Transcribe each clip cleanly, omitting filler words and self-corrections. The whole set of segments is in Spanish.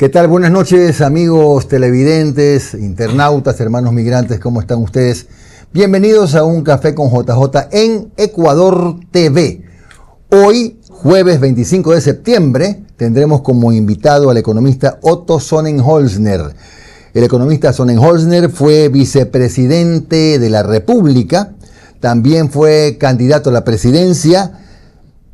¿Qué tal? Buenas noches, amigos televidentes, internautas, hermanos migrantes, ¿cómo están ustedes? Bienvenidos a Un Café con JJ en Ecuador TV. Hoy, jueves 25 de septiembre, tendremos como invitado al economista Otto Sonnenholzner. El economista Sonnenholzner fue vicepresidente de la República, también fue candidato a la presidencia,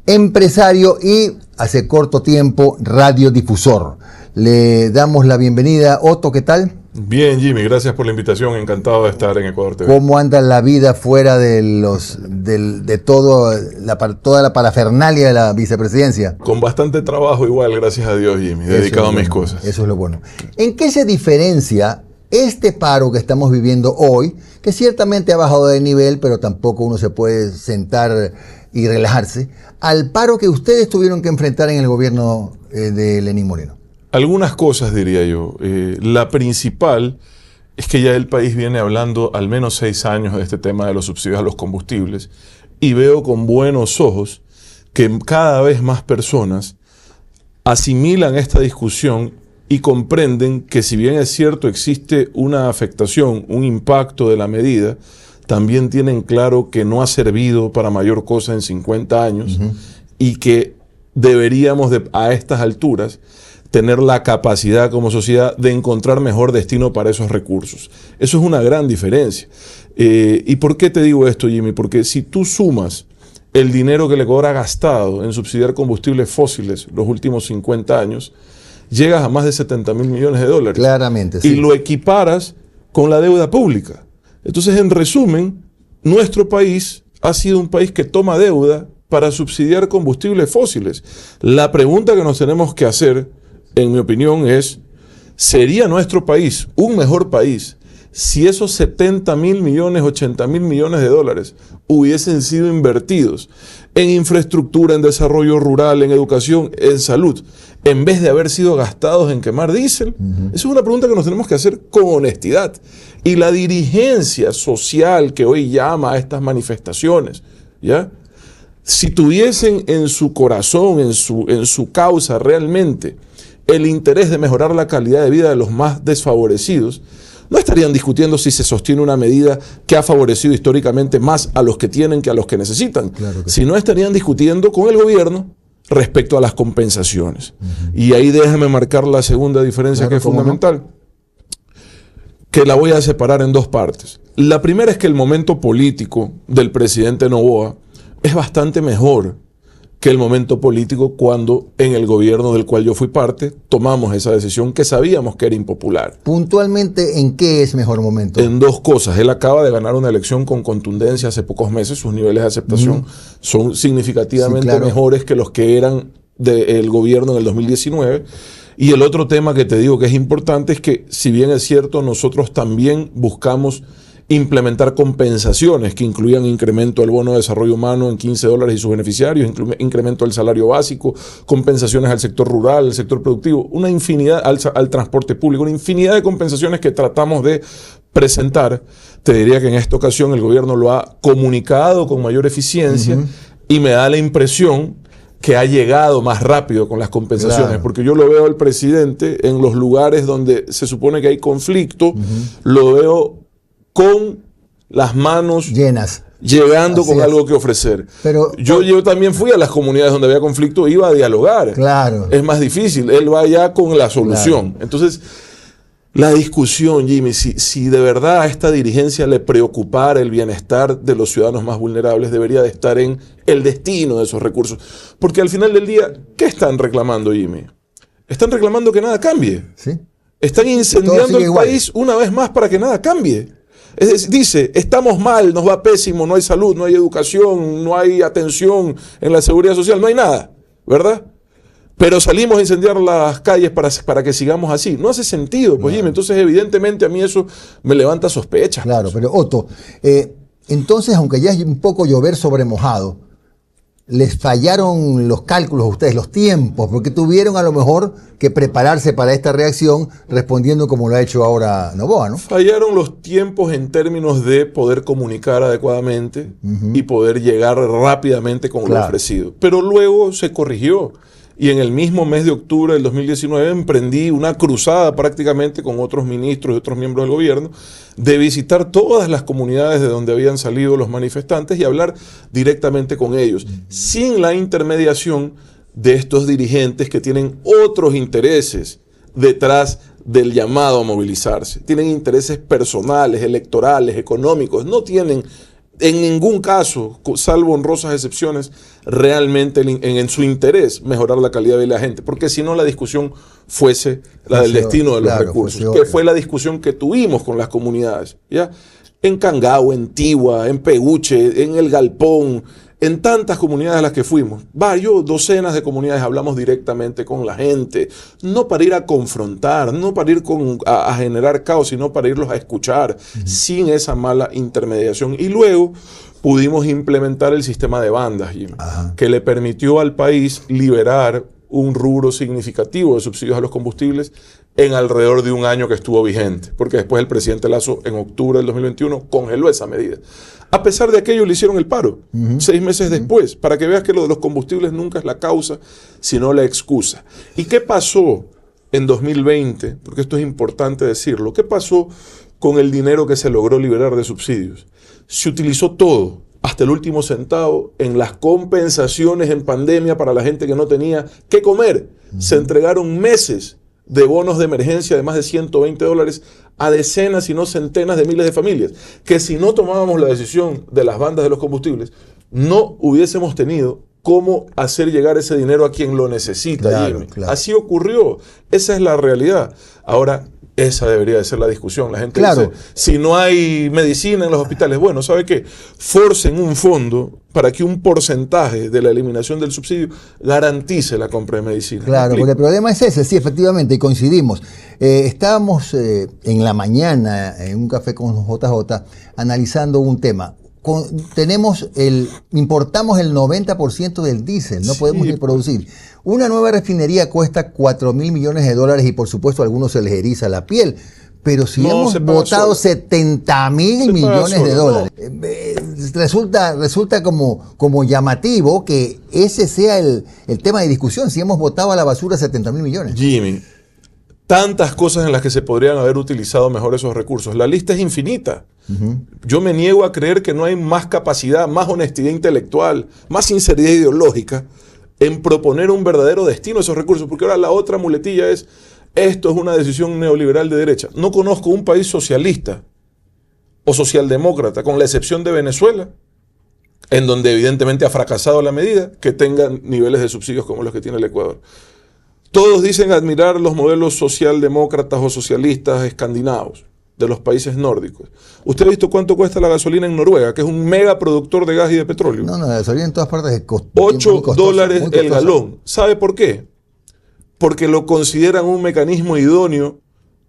empresario y, hace corto tiempo, radiodifusor. Le damos la bienvenida. Otto, ¿qué tal? Bien, Jimmy, gracias por la invitación. Encantado de estar en Ecuador TV. ¿Cómo anda la vida fuera de toda la parafernalia de la vicepresidencia? Con bastante trabajo igual, gracias a Dios, Jimmy, dedicado a mis cosas. Eso es lo bueno. ¿En qué se diferencia este paro que estamos viviendo hoy, que ciertamente ha bajado de nivel, pero tampoco uno se puede sentar y relajarse, al paro que ustedes tuvieron que enfrentar en el gobierno de Lenín Moreno? Algunas cosas, diría yo. La principal es que ya el país viene hablando al menos 6 años de este tema de los subsidios a los combustibles y veo con buenos ojos que cada vez más personas asimilan esta discusión y comprenden que, si bien es cierto existe una afectación, un impacto de la medida, también tienen claro que no ha servido para mayor cosa en 50 años y que deberíamos a estas alturas tener la capacidad como sociedad de encontrar mejor destino para esos recursos. Eso es una gran diferencia. ¿Y por qué te digo esto, Jimmy? Porque si tú sumas el dinero que el Ecuador ha gastado en subsidiar combustibles fósiles los últimos 50 años, llegas a más de 70.000 millones de dólares. Claramente, sí. Y lo equiparas con la deuda pública. Entonces, en resumen, nuestro país ha sido un país que toma deuda para subsidiar combustibles fósiles. La pregunta que nos tenemos que hacer, en mi opinión, es: ¿sería nuestro país un mejor país si esos 70.000 millones, 80.000 millones de dólares hubiesen sido invertidos en infraestructura, en desarrollo rural, en educación, en salud, en vez de haber sido gastados en quemar diésel? Esa es una pregunta que nos tenemos que hacer con honestidad. Y la dirigencia social que hoy llama a estas manifestaciones, ¿ya?, si tuviesen en su corazón, en su causa realmente el interés de mejorar la calidad de vida de los más desfavorecidos, no estarían discutiendo si se sostiene una medida que ha favorecido históricamente más a los que tienen que a los que necesitan, Claro que sino estarían discutiendo con el gobierno respecto a las compensaciones. Y ahí déjame marcar la segunda diferencia, claro, que es fundamental, que la voy a separar en dos partes. La primera es que el momento político del presidente Noboa es bastante mejor que el momento político cuando en el gobierno del cual yo fui parte tomamos esa decisión que sabíamos que era impopular. Puntualmente, ¿en qué es mejor momento? En dos cosas. Él acaba de ganar una elección con contundencia hace pocos meses. Sus niveles de aceptación son significativamente mejores que los que eran del gobierno en el 2019. Y el otro tema que te digo que es importante es que, si bien es cierto, nosotros también buscamos implementar compensaciones que incluyan incremento del bono de desarrollo humano en $15 y sus beneficiarios, incremento del salario básico, compensaciones al sector rural, al sector productivo, una infinidad al transporte público, una infinidad de compensaciones que tratamos de presentar. Te diría que en esta ocasión el gobierno lo ha comunicado con mayor eficiencia y me da la impresión que ha llegado más rápido con las compensaciones, Claro. porque yo lo veo al presidente en los lugares donde se supone que hay conflicto, lo veo con las manos Llenas. llegando Así con es. algo que ofrecer. Pero yo también fui a las comunidades donde había conflicto, iba a dialogar. Claro. Es más difícil, él va ya con la solución. Claro. Entonces, la discusión, Jimmy, si de verdad a esta dirigencia le preocupara el bienestar de los ciudadanos más vulnerables, debería de estar en el destino de esos recursos. Porque al final del día, ¿qué están reclamando, Jimmy? Están reclamando que nada cambie. ¿Sí? Están incendiando el país una vez más para que nada cambie. Es decir, dice, estamos mal, nos va pésimo, no hay salud, no hay educación, no hay atención en la seguridad social, no hay nada, ¿verdad? Pero salimos a incendiar las calles para que sigamos así. No hace sentido, pues, Jimmy. Entonces, evidentemente, a mí eso me levanta sospechas. Claro, pero Otto, entonces, aunque ya es un poco llover sobre mojado, les fallaron los cálculos a ustedes, los tiempos, porque tuvieron a lo mejor que prepararse para esta reacción respondiendo como lo ha hecho ahora Noboa, ¿no? Fallaron los tiempos en términos de poder comunicar adecuadamente y poder llegar rápidamente con lo ofrecido. Pero luego se corrigió. y en el mismo mes de octubre del 2019 emprendí una cruzada prácticamente con otros ministros y otros miembros del gobierno de visitar todas las comunidades de donde habían salido los manifestantes y hablar directamente con ellos, sin la intermediación de estos dirigentes que tienen otros intereses detrás del llamado a movilizarse. Tienen intereses personales, electorales, económicos, no tienen en ningún caso, salvo honrosas excepciones, realmente en su interés mejorar la calidad de vida de la gente, porque si no la discusión fuese la del destino de los recursos, que fue la discusión que tuvimos con las comunidades, ¿ya? En Cangao, en Tigua, en Peguche, en El Galpón, en tantas comunidades a las que fuimos, docenas de comunidades, hablamos directamente con la gente, no para ir a confrontar, no para ir a generar caos, sino para irlos a escuchar, sin esa mala intermediación. Y luego pudimos implementar el sistema de bandas, Jimmy, que le permitió al país liberar un rubro significativo de subsidios a los combustibles en alrededor de un año que estuvo vigente, porque después el presidente Lasso en octubre del 2021 congeló esa medida. A pesar de aquello le hicieron el paro, 6 meses después, para que veas que lo de los combustibles nunca es la causa, sino la excusa. ¿Y qué pasó en 2020? Porque esto es importante decirlo. ¿Qué pasó con el dinero que se logró liberar de subsidios? Se utilizó todo, hasta el último centavo, en las compensaciones en pandemia para la gente que no tenía qué comer. Se entregaron meses de bonos de emergencia de más de $120 a decenas, si no centenas de miles de familias, que si no tomábamos la decisión de las bandas de los combustibles, no hubiésemos tenido cómo hacer llegar ese dinero a quien lo necesita. Claro. Así ocurrió. Esa es la realidad. Ahora, esa debería de ser la discusión. La gente dice, si no hay medicina en los hospitales, bueno, ¿sabe qué? Forcen un fondo para que un porcentaje de la eliminación del subsidio garantice la compra de medicina. Claro, porque el problema es ese, sí, efectivamente, y coincidimos. Estábamos en la mañana en un café con JJ analizando un tema. Importamos el 90% del diésel, no podemos ni producir. Una nueva refinería cuesta $4.000 millones y por supuesto a algunos se les eriza la piel. Pero si hemos votado $70.000 millones, resulta como llamativo que ese sea el tema de discusión, si hemos votado a la basura $70.000 millones. Jimmy, tantas cosas en las que se podrían haber utilizado mejor esos recursos. La lista es infinita. Yo me niego a creer que no hay más capacidad, más honestidad intelectual, más sinceridad ideológica en proponer un verdadero destino a esos recursos, porque ahora la otra muletilla es: esto es una decisión neoliberal de derecha. No conozco un país socialista o socialdemócrata, con la excepción de Venezuela, en donde evidentemente ha fracasado la medida, que tenga niveles de subsidios como los que tiene el Ecuador. Todos dicen admirar los modelos socialdemócratas o socialistas escandinavos de los países nórdicos. ¿Usted ha visto cuánto cuesta la gasolina en Noruega, que es un mega productor de gas y de petróleo? No, la gasolina en todas partes es $8 el galón. ¿Sabe por qué? Porque lo consideran un mecanismo idóneo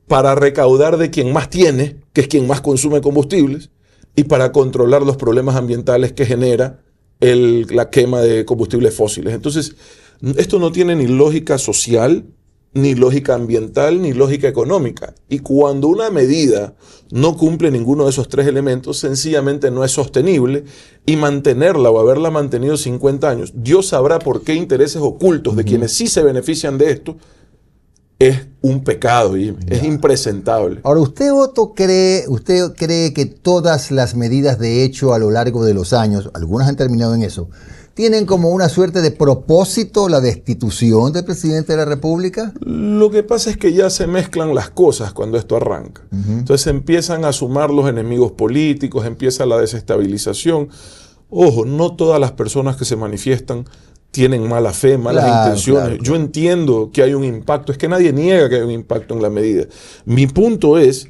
para recaudar de quien más tiene, que es quien más consume combustibles, y para controlar los problemas ambientales que genera la quema de combustibles fósiles. Entonces, esto no tiene ni lógica social, ni lógica ambiental, ni lógica económica. Y cuando una medida no cumple ninguno de esos tres elementos, sencillamente no es sostenible, y mantenerla o haberla mantenido 50 años, Dios sabrá por qué intereses ocultos de quienes sí se benefician de esto, es un pecado y es impresentable. Ahora, ¿usted cree que todas las medidas de hecho a lo largo de los años, algunas han terminado en eso, tienen como una suerte de propósito la destitución del presidente de la República? Lo que pasa es que ya se mezclan las cosas cuando esto arranca. Entonces empiezan a sumar los enemigos políticos, empieza la desestabilización. Ojo, no todas las personas que se manifiestan tienen mala fe, malas intenciones. Claro. Yo entiendo que hay un impacto, es que nadie niega que hay un impacto en la medida. Mi punto es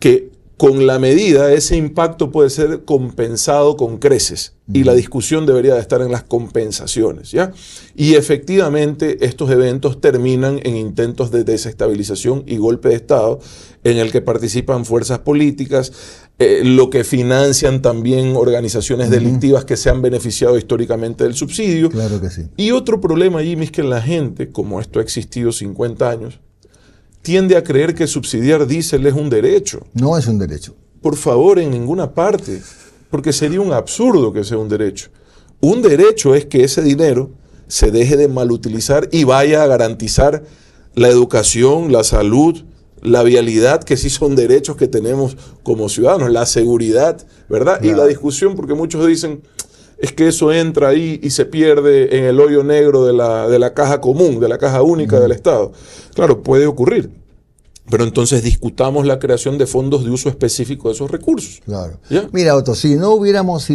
que con la medida ese impacto puede ser compensado con creces y la discusión debería de estar en las compensaciones, ¿ya? Y efectivamente estos eventos terminan en intentos de desestabilización y golpe de Estado en el que participan fuerzas políticas, lo que financian también organizaciones delictivas que se han beneficiado históricamente del subsidio. Claro que sí. Y otro problema, Jimmy, es que la gente, como esto ha existido 50 años, tiende a creer que subsidiar diésel es un derecho. No es un derecho. Por favor, en ninguna parte, porque sería un absurdo que sea un derecho. Un derecho es que ese dinero se deje de malutilizar y vaya a garantizar la educación, la salud, la vialidad, que sí son derechos que tenemos como ciudadanos, la seguridad, ¿verdad? Claro. Y la discusión, porque muchos dicen, es que eso entra ahí y se pierde en el hoyo negro de la caja común, de la caja única del Estado. Claro, puede ocurrir. Pero entonces discutamos la creación de fondos de uso específico de esos recursos. Claro. ¿Ya? Mira, Otto, si no hubiéramos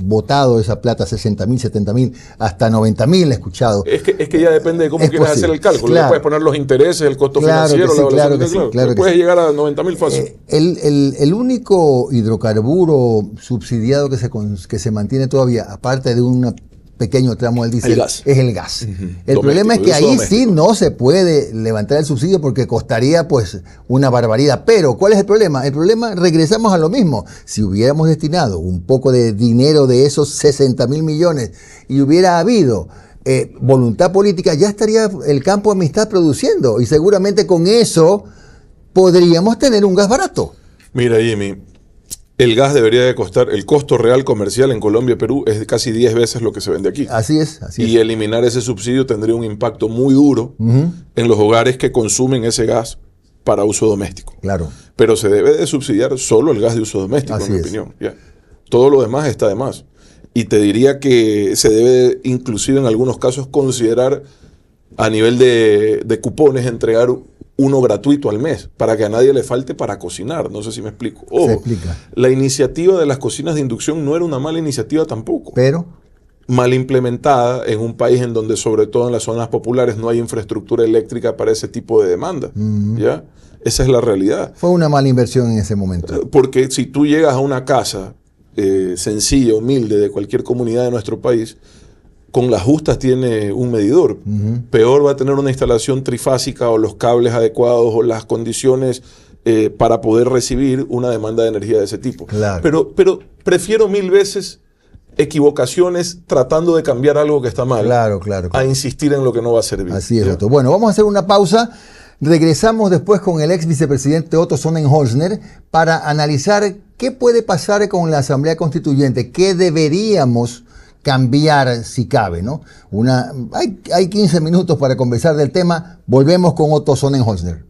votado esa plata, 60.000, 70.000, hasta 90.000, he escuchado. Es que ya depende de cómo Es quieras posible. hacer el cálculo. Claro. Le puedes poner los intereses, el costo Claro que financiero, sí, la evaluación claro que sí, claro que puedes sí. llegar a 90.000 fácil. El único hidrocarburo subsidiado que se mantiene todavía, aparte de un pequeño tramo del diésel, El gas. es el gas. Ujú. El problema es que de uso ahí doméstico. sí no se puede levantar el subsidio porque costaría pues una barbaridad. Pero, ¿cuál es el problema? El problema, regresamos a lo mismo. Si hubiéramos destinado un poco de dinero de esos 60.000 millones y hubiera habido voluntad política, ya estaría el campo de amistad produciendo y seguramente con eso podríamos tener un gas barato. Mira, Jimmy, el gas debería de costar, el costo real comercial en Colombia y Perú es de casi 10 veces lo que se vende aquí. Así es. Y eliminar ese subsidio tendría un impacto muy duro en los hogares que consumen ese gas para uso doméstico. Claro. Pero se debe de subsidiar solo el gas de uso doméstico, Así en mi es. opinión. Ya. Todo lo demás está de más. Y te diría que se debe, inclusive en algunos casos, considerar a nivel de cupones, entregar uno gratuito al mes, para que a nadie le falte para cocinar. No sé si me explico. Se Ojo, explica. la iniciativa de las cocinas de inducción no era una mala iniciativa tampoco. Pero, Mal implementada en un país en donde, sobre todo en las zonas populares, no hay infraestructura eléctrica para ese tipo de demanda. ¿Ya? Esa es la realidad. fue una mala inversión en ese momento. Porque si tú llegas a una casa sencilla, humilde, de cualquier comunidad de nuestro país, con las justas tiene un medidor. Peor va a tener una instalación trifásica o los cables adecuados o las condiciones para poder recibir una demanda de energía de ese tipo. Claro. Pero prefiero 1000 veces equivocaciones tratando de cambiar algo que está mal Claro. a insistir en lo que no va a servir. Así es, ¿Ya? Otto. Bueno, vamos a hacer una pausa. Regresamos después con el ex vicepresidente Otto Sonnenholzner para analizar qué puede pasar con la Asamblea Constituyente, qué deberíamos cambiar si cabe, ¿no? Hay 15 minutos para conversar del tema. Volvemos con Otto Sonnenholzner.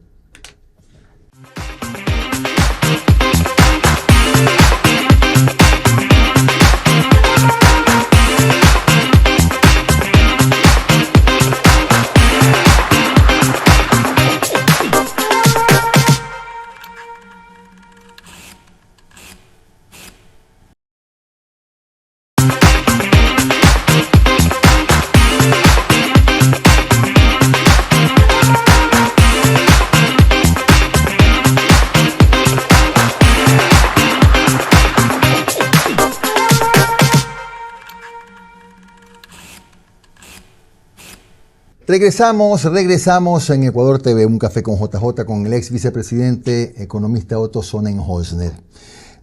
Regresamos en Ecuador TV, un café con JJ, con el ex vicepresidente economista Otto Sonnenholzner.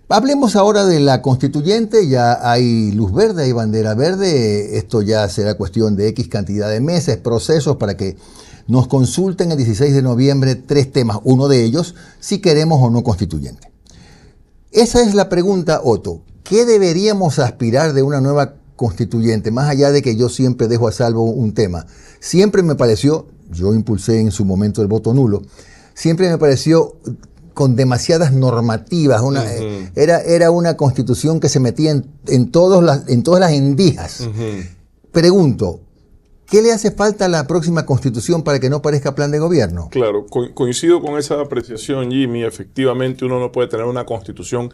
Hablemos ahora de la constituyente. Ya hay luz verde, hay bandera verde. Esto ya será cuestión de X cantidad de meses, procesos para que nos consulten el 16 de noviembre 3 temas. Uno de ellos, si queremos o no constituyente. Esa es la pregunta, Otto. ¿Qué deberíamos aspirar de una nueva constituyente? Más allá de que yo siempre dejo a salvo un tema. Siempre me pareció, yo impulsé en su momento el voto nulo, siempre me pareció con demasiadas normativas. Era una constitución que se metía en todas las endijas. Pregunto, ¿qué le hace falta a la próxima constitución para que no parezca plan de gobierno? Claro, coincido con esa apreciación, Jimmy. Efectivamente, uno no puede tener una constitución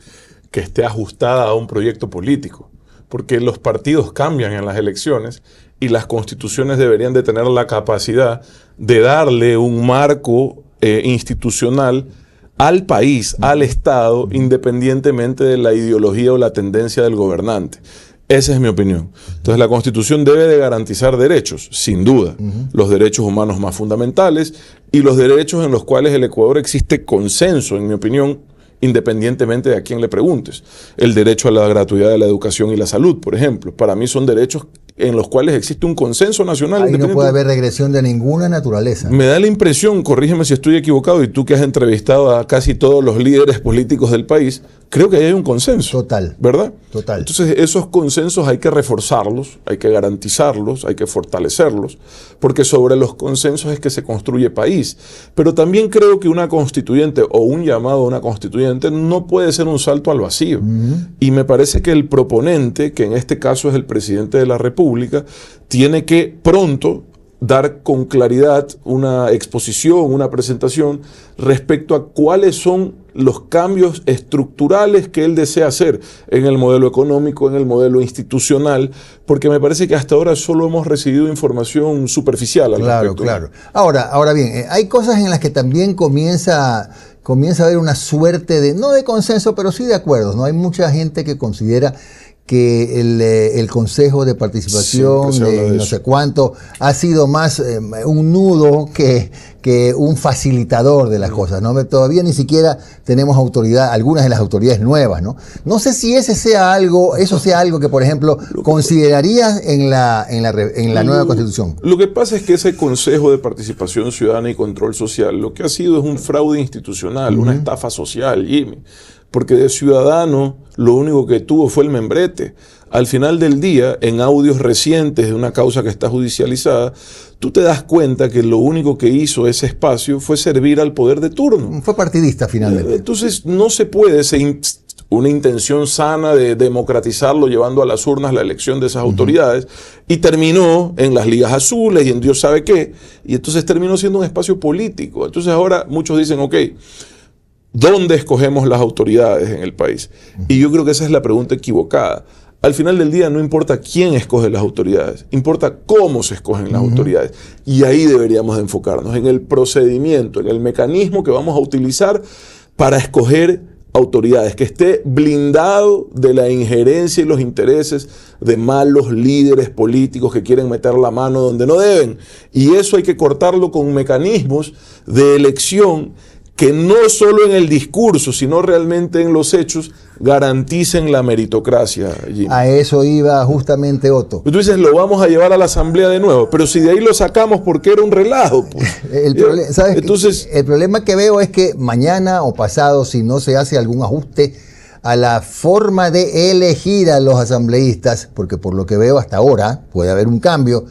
que esté ajustada a un proyecto político, porque los partidos cambian en las elecciones y las constituciones deberían de tener la capacidad de darle un marco institucional al país, al Estado, independientemente de la ideología o la tendencia del gobernante. Esa es mi opinión. Entonces, la Constitución debe de garantizar derechos, sin duda, los derechos humanos más fundamentales y los derechos en los cuales el Ecuador existe consenso, en mi opinión, independientemente de a quién le preguntes. El derecho a la gratuidad de la educación y la salud, por ejemplo, para mí son derechos en los cuales existe un consenso nacional. Ahí no puede haber regresión de ninguna naturaleza. Me da la impresión, corrígeme si estoy equivocado, y tú que has entrevistado a casi todos los líderes políticos del país, creo que ahí hay un consenso. Total. ¿Verdad? Total. Entonces esos consensos hay que reforzarlos, hay que garantizarlos, hay que fortalecerlos, porque sobre los consensos es que se construye país. Pero también creo que una constituyente o un llamado a una constituyente no puede ser un salto al vacío. Y me parece que el proponente, que en este caso es el presidente de la República, tiene que pronto dar con claridad una exposición, una presentación respecto a cuáles son los cambios estructurales que él desea hacer en el modelo económico, en el modelo institucional, porque me parece que hasta ahora solo hemos recibido información superficial al respecto. Claro. Ahora bien, hay cosas en las que también comienza a haber una suerte de, no de consenso, pero sí de acuerdos, ¿no? Hay mucha gente que considera que el Consejo de Participación de no sé cuánto ha sido más un nudo que un facilitador de las cosas, ¿no? Todavía ni siquiera tenemos autoridad, algunas de las autoridades nuevas, ¿no? No sé si eso sea algo que, por ejemplo, considerarías en la nueva Constitución. Lo que pasa es que ese Consejo de Participación Ciudadana y Control Social lo que ha sido es un fraude institucional, una estafa social, Jimmy. Porque de ciudadano lo único que tuvo fue el membrete. Al final del día, en audios recientes de una causa que está judicializada, tú te das cuenta que lo único que hizo ese espacio fue servir al poder de turno. Fue partidista finalmente. Entonces no se puede, una intención sana de democratizarlo llevando a las urnas la elección de esas autoridades, y terminó en las ligas azules y en Dios sabe qué, y entonces terminó siendo un espacio político. Entonces ahora muchos dicen, ok, ¿dónde escogemos las autoridades en el país? Y yo creo que esa es la pregunta equivocada. Al final del día no importa quién escoge las autoridades, importa cómo se escogen las autoridades. Y ahí deberíamos de enfocarnos, en el procedimiento, en el mecanismo que vamos a utilizar para escoger autoridades, que esté blindado de la injerencia y los intereses de malos líderes políticos que quieren meter la mano donde no deben. Y eso hay que cortarlo con mecanismos de elección que no solo en el discurso, sino realmente en los hechos, garanticen la meritocracia, Jimmy. A eso iba justamente Otto. Tú dices, lo vamos a llevar a la asamblea de nuevo, pero si de ahí lo sacamos porque era un relajo. Pues. Entonces, el problema que veo es que mañana o pasado, si no se hace algún ajuste a la forma de elegir a los asambleístas, porque por lo que veo hasta ahora puede haber un cambio,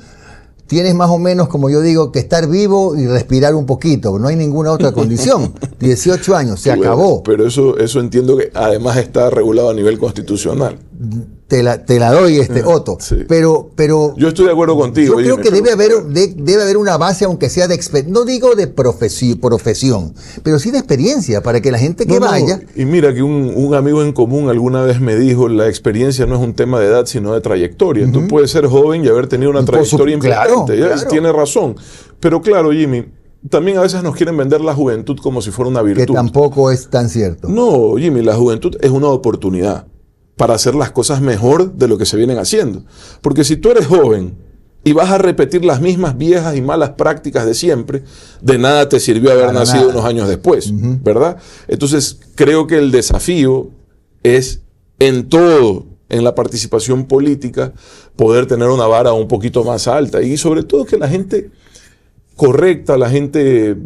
tienes más o menos, como yo digo, que estar vivo y respirar un poquito. No hay ninguna otra condición. 18 años, se acabó. Pero eso entiendo que además está regulado a nivel constitucional. Te la doy, Otto. Sí. Pero yo estoy de acuerdo contigo. Yo creo que debe haber una base, aunque sea de no digo de profesión, pero sí de experiencia, para que la gente que vaya. Y mira que un amigo en común alguna vez me dijo, la experiencia no es un tema de edad, sino de trayectoria. Tú puedes ser joven y haber tenido una trayectoria importante. Claro. Tiene razón. Pero claro, Jimmy, también a veces nos quieren vender la juventud como si fuera una virtud. Que tampoco es tan cierto. No, Jimmy, la juventud es una oportunidad para hacer las cosas mejor de lo que se vienen haciendo. Porque si tú eres joven y vas a repetir las mismas viejas y malas prácticas de siempre, de nada te sirvió haber nacido unos años después, ¿verdad? Entonces, creo que el desafío es en todo, en la participación política, poder tener una vara un poquito más alta y sobre todo que la gente correcta, la gente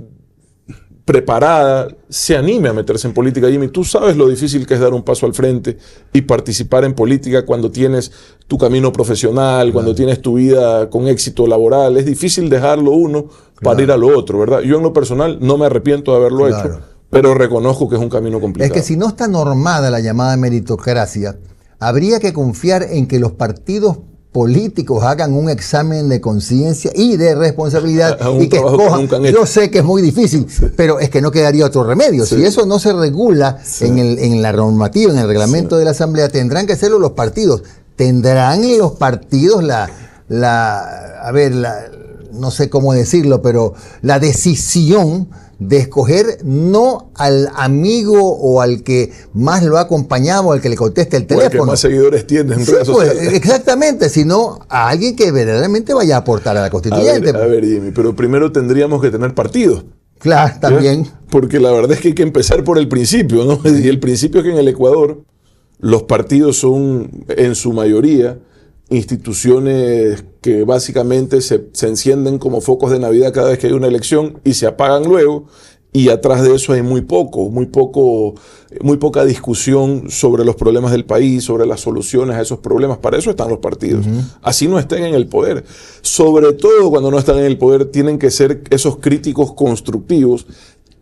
preparada, se anime a meterse en política. Jimmy, tú sabes lo difícil que es dar un paso al frente y participar en política cuando tienes tu camino profesional, cuando tienes tu vida con éxito laboral. Es difícil dejarlo uno para ir a lo otro, ¿verdad? Yo en lo personal no me arrepiento de haberlo hecho, pero reconozco que es un camino complicado. Es que si no está normada la llamada meritocracia, habría que confiar en que los partidos políticos hagan un examen de conciencia y de responsabilidad y que escojan. Yo sé que es muy difícil, pero es que no quedaría otro remedio. Si eso no se regula en la normativa, en el reglamento de la Asamblea, tendrán que hacerlo los partidos. Tendrán los partidos no sé cómo decirlo, pero la decisión de escoger no al amigo o al que más lo ha acompañado, al que le conteste el teléfono. O al que más seguidores tiene en redes sociales. Exactamente, sino a alguien que verdaderamente vaya a aportar a la constituyente. A ver, Jimmy, pero primero tendríamos que tener partidos. Claro, también. ¿Ya? Porque la verdad es que hay que empezar por el principio, ¿no? Y el principio es que en el Ecuador los partidos son, en su mayoría, instituciones que básicamente se encienden como focos de Navidad cada vez que hay una elección y se apagan luego, y atrás de eso hay muy poca discusión sobre los problemas del país, sobre las soluciones a esos problemas. Para eso están los partidos. Así no estén en el poder. Sobre todo cuando no están en el poder, tienen que ser esos críticos constructivos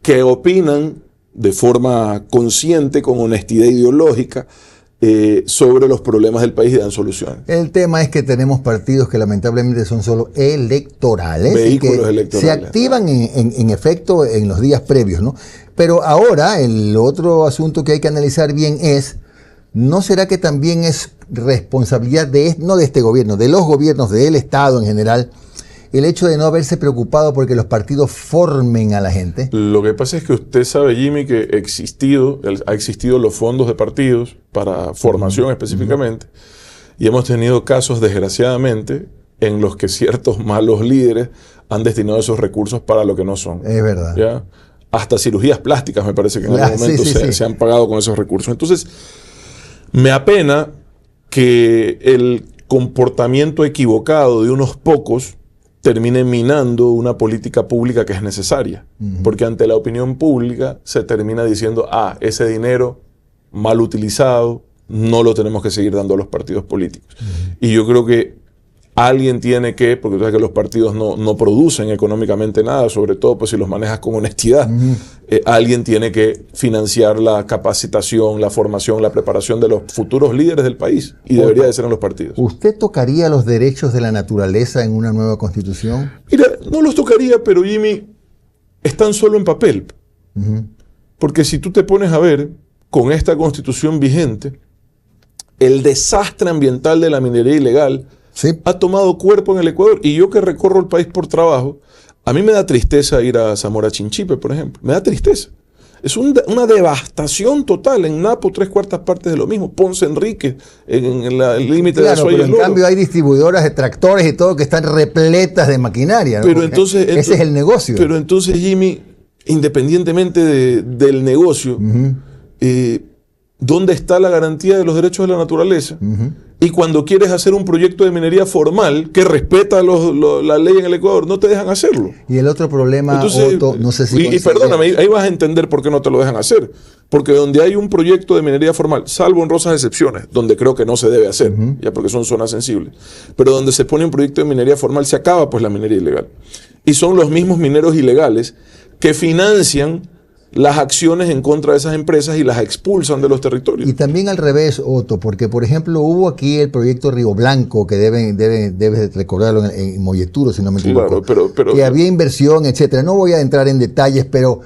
que opinan de forma consciente, con honestidad ideológica, sobre los problemas del país y dan soluciones. El tema es que tenemos partidos que lamentablemente son solo electorales, vehículos y que electorales, se activan en efecto en los días previos, ¿no? Pero ahora el otro asunto que hay que analizar bien es, ¿no será que también es responsabilidad no de este gobierno, de los gobiernos, del Estado en general, el hecho de no haberse preocupado porque los partidos formen a la gente? Lo que pasa es que usted sabe, Jimmy, que ha existido los fondos de partidos para formación específicamente, y hemos tenido casos, desgraciadamente, en los que ciertos malos líderes han destinado esos recursos para lo que no son. Es verdad. ¿Ya? Hasta cirugías plásticas me parece que en algún momento se han pagado con esos recursos. Entonces, me apena que el comportamiento equivocado de unos pocos termine minando una política pública que es necesaria. Porque ante la opinión pública se termina diciendo, ese dinero mal utilizado no lo tenemos que seguir dando a los partidos políticos. Y yo creo que alguien tiene que, porque tú sabes que los partidos no producen económicamente nada, sobre todo pues si los manejas con honestidad, alguien tiene que financiar la capacitación, la formación, la preparación de los futuros líderes del país, y debería de ser en los partidos. ¿Usted tocaría los derechos de la naturaleza en una nueva constitución? Mira, no los tocaría, pero Jimmy, están solo en papel. Porque si tú te pones a ver, con esta constitución vigente, el desastre ambiental de la minería ilegal ha tomado cuerpo en el Ecuador. Y yo, que recorro el país por trabajo, a mí me da tristeza ir a Zamora Chinchipe, por ejemplo. Me da tristeza. Es una devastación total. En Napo, 3/4 partes de lo mismo. Ponce Enrique, en el límite de Azuay y el Loro. En cambio hay distribuidoras de tractores y todo que están repletas de maquinaria, ¿no? Pero entonces, ese es el negocio. Pero entonces, Jimmy, independientemente del negocio, ¿dónde está la garantía de los derechos de la naturaleza? Y cuando quieres hacer un proyecto de minería formal que respeta la ley en el Ecuador, no te dejan hacerlo. Y el otro problema, entonces, Otto, no sé si... Y perdóname, ahí vas a entender por qué no te lo dejan hacer. Porque donde hay un proyecto de minería formal, salvo honrosas excepciones, donde creo que no se debe hacer, ya porque son zonas sensibles, pero donde se pone un proyecto de minería formal, se acaba pues la minería ilegal. Y son los mismos mineros ilegales que financian las acciones en contra de esas empresas y las expulsan de los territorios. Y también al revés, Otto, porque por ejemplo hubo aquí el proyecto Río Blanco, que debes recordarlo en Molleturo, si no me equivoco, pero que había inversión, etcétera. No voy a entrar en detalles, pero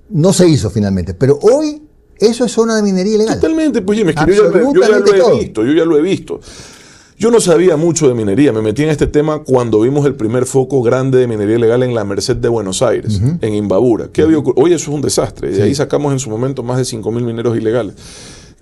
no se hizo finalmente. Pero hoy eso es zona de minería ilegal. Totalmente, pues Jimmy, yo ya lo he visto. Yo no sabía mucho de minería, me metí en este tema cuando vimos el primer foco grande de minería ilegal en la Merced de Buenos Aires, en Imbabura. Hoy eso es un desastre, de ahí sacamos en su momento más de 5.000 mineros ilegales.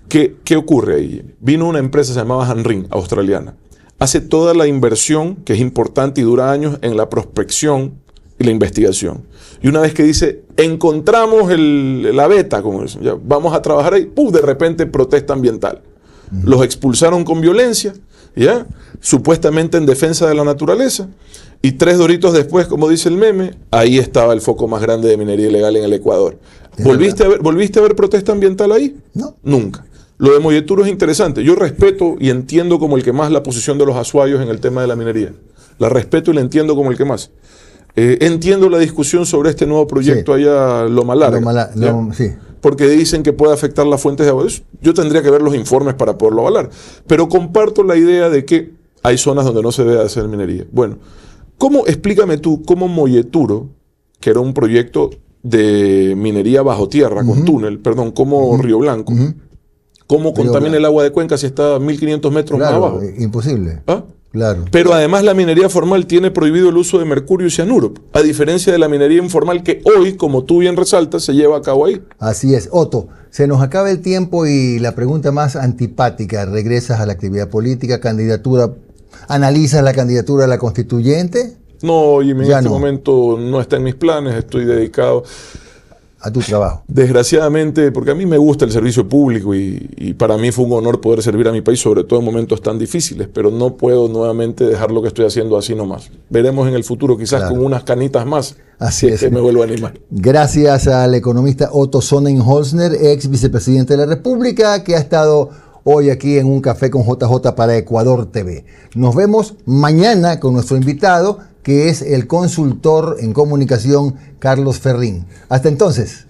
¿Qué ocurre ahí? Vino una empresa, se llamaba Hanrin, australiana, hace toda la inversión, que es importante y dura años, en la prospección y la investigación. Y una vez que dice, encontramos la beta, como dicen, ya vamos a trabajar ahí, de repente protesta ambiental. Los expulsaron con violencia, ¿ya? Supuestamente en defensa de la naturaleza, y 3 doritos después, como dice el meme, ahí estaba el foco más grande de minería ilegal en el Ecuador. ¿Volviste a ver protesta ambiental ahí? No. Nunca. Lo de Molleturo es interesante. Yo respeto y entiendo como el que más la posición de los azuayos en el tema de la minería. La respeto y la entiendo como el que más. Entiendo la discusión sobre este nuevo proyecto allá, Loma Larga. Sí. Porque dicen que puede afectar las fuentes de agua. Yo tendría que ver los informes para poderlo avalar. Pero comparto la idea de que hay zonas donde no se debe hacer minería. Bueno, explícame tú cómo Molleturo, que era un proyecto de minería bajo tierra, con túnel, como Río Blanco, cómo contamina el agua de Cuenca si está a 1.500 metros más abajo? Imposible. Claro. Pero además la minería formal tiene prohibido el uso de mercurio y cianuro, a diferencia de la minería informal que hoy, como tú bien resaltas, se lleva a cabo ahí. Así es. Otto, se nos acaba el tiempo y la pregunta más antipática, ¿regresas a la actividad política, candidatura, analizas la candidatura a la constituyente? No, Jimmy, en este momento no está en mis planes, estoy dedicado. a tu trabajo. Desgraciadamente, porque a mí me gusta el servicio público y para mí fue un honor poder servir a mi país, sobre todo en momentos tan difíciles, pero no puedo nuevamente dejar lo que estoy haciendo así nomás. Veremos en el futuro, quizás con unas canitas más, así es que me vuelvo a animar. Gracias al economista Otto Sonnenholzner, ex vicepresidente de la República, que ha estado hoy aquí en un café con JJ para Ecuador TV. Nos vemos mañana con nuestro invitado, que es el consultor en comunicación Carlos Ferrín. Hasta entonces.